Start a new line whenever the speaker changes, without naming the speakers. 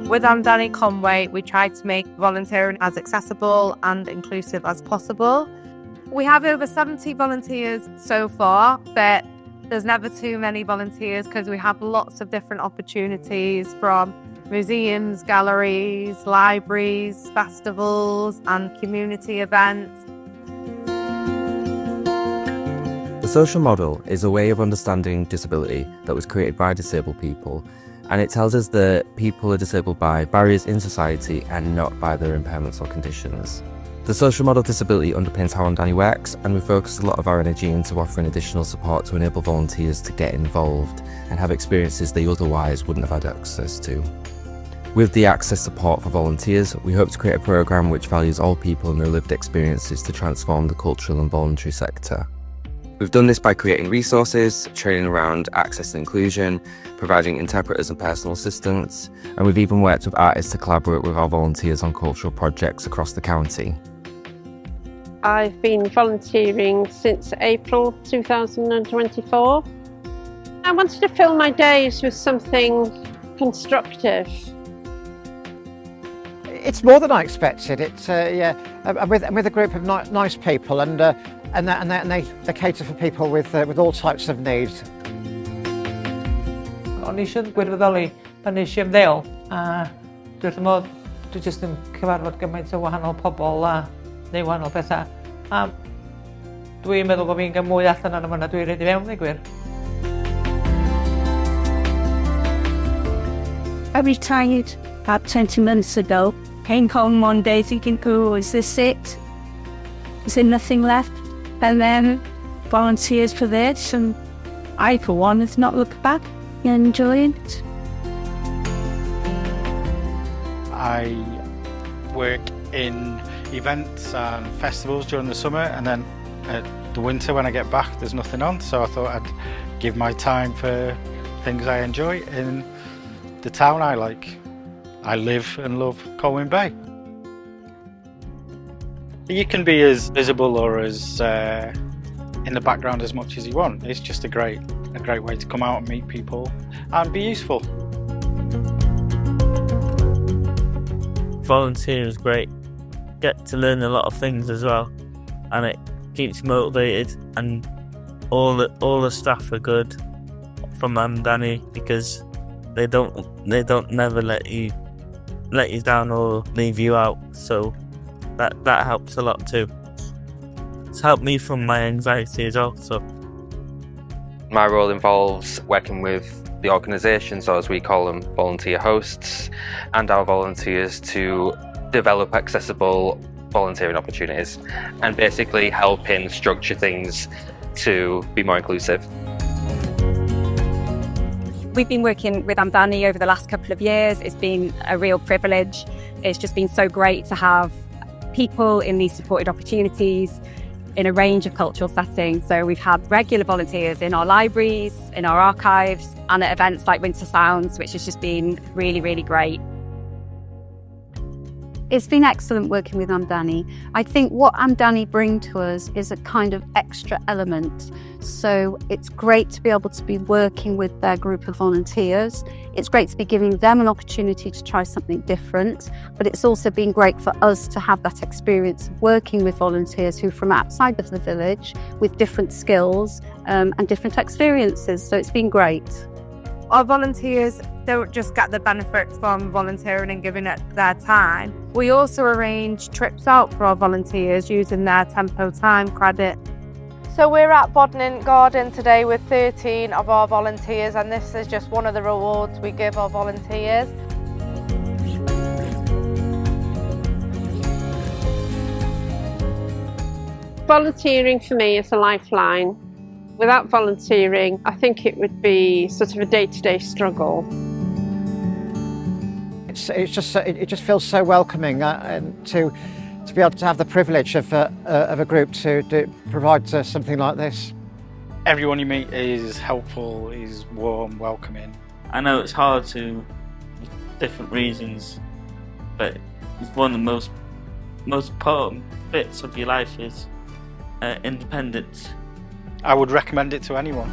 With AMDANI Conwy, we try to make volunteering as accessible and inclusive as possible. We have over 70 volunteers so far, but there's never too many volunteers because we have lots of different opportunities from museums, galleries, libraries, festivals and community events.
The social model is a way of understanding disability that was created by disabled people, and it tells us that people are disabled by barriers in society and not by their impairments or conditions. The social model disability underpins how AMDANI works, and we focus a lot of our energy into offering additional support to enable volunteers to get involved and have experiences they otherwise wouldn't have had access to. With the access support for volunteers, we hope to create a programme which values all people and their lived experiences to transform the cultural and voluntary sector. We've done this by creating resources, training around access and inclusion, providing interpreters and personal assistants, and we've even worked with artists to collaborate with our volunteers on cultural projects across the county.
I've been volunteering since April 2024. I wanted to fill my days with something constructive.
It's more than I expected. I'm with a group of nice people, and they cater for people with all types of needs.
O'n i eisiau gwirfoddoli pan eisiau ymddeol, a dwi'n modd dwi jyst yn cyfarfod gymaint o wahanol pobl a neu wahanol bethau. A dwi'n meddwl bod fi'n gael mwy allan ar y fyna dwi'n rhaid i fewn, neu gwir.
I retired about 20 months ago. Came home one day thinking, oh, is this it? Is there nothing left? And then volunteers for this, and I, for one, have not looked back and enjoying it.
I work in events and festivals during the summer, and then the winter when I get back there's nothing on, so I thought I'd give my time for things I enjoy in the town I like. I live and love Colwyn Bay. You can be as visible or as in the background as much as you want. It's just a great way to come out and meet people and be useful.
Volunteering is great. Get to learn a lot of things as well, and it keeps you motivated, and all the staff are good from AMDANI because they don't never let you down or leave you out, so that helps a lot too. It's helped me from my anxiety as well. So
my role involves working with the organisations, or as we call them, volunteer hosts, and our volunteers to develop accessible volunteering opportunities and basically helping structure things to be more inclusive.
We've been working with AMDANI over the last couple of years. It's been a real privilege. It's just been so great to have people in these supported opportunities in a range of cultural settings. So we've had regular volunteers in our libraries, in our archives, and at events like Winter Sounds, which has just been really, really great.
It's been excellent working with AMDANI. I think what AMDANI bring to us is a kind of extra element. So it's great to be able to be working with their group of volunteers. It's great to be giving them an opportunity to try something different, but it's also been great for us to have that experience of working with volunteers who are from outside of the village with different skills and different experiences. So it's been great.
Our volunteers don't just get the benefits from volunteering and giving it their time. We also arrange trips out for our volunteers using their Tempo Time credit. So we're at Bodmin Garden today with 13 of our volunteers, and this is just one of the rewards we give our volunteers.
Volunteering for me is a lifeline. Without volunteering, I think it would be sort of a day-to-day struggle.
It just feels so welcoming to be able to have the privilege of a group to provide something like this.
Everyone you meet is helpful, is warm, welcoming.
I know it's hard to different reasons, but it's one of the most important bits of your life is independence.
I would recommend it to anyone.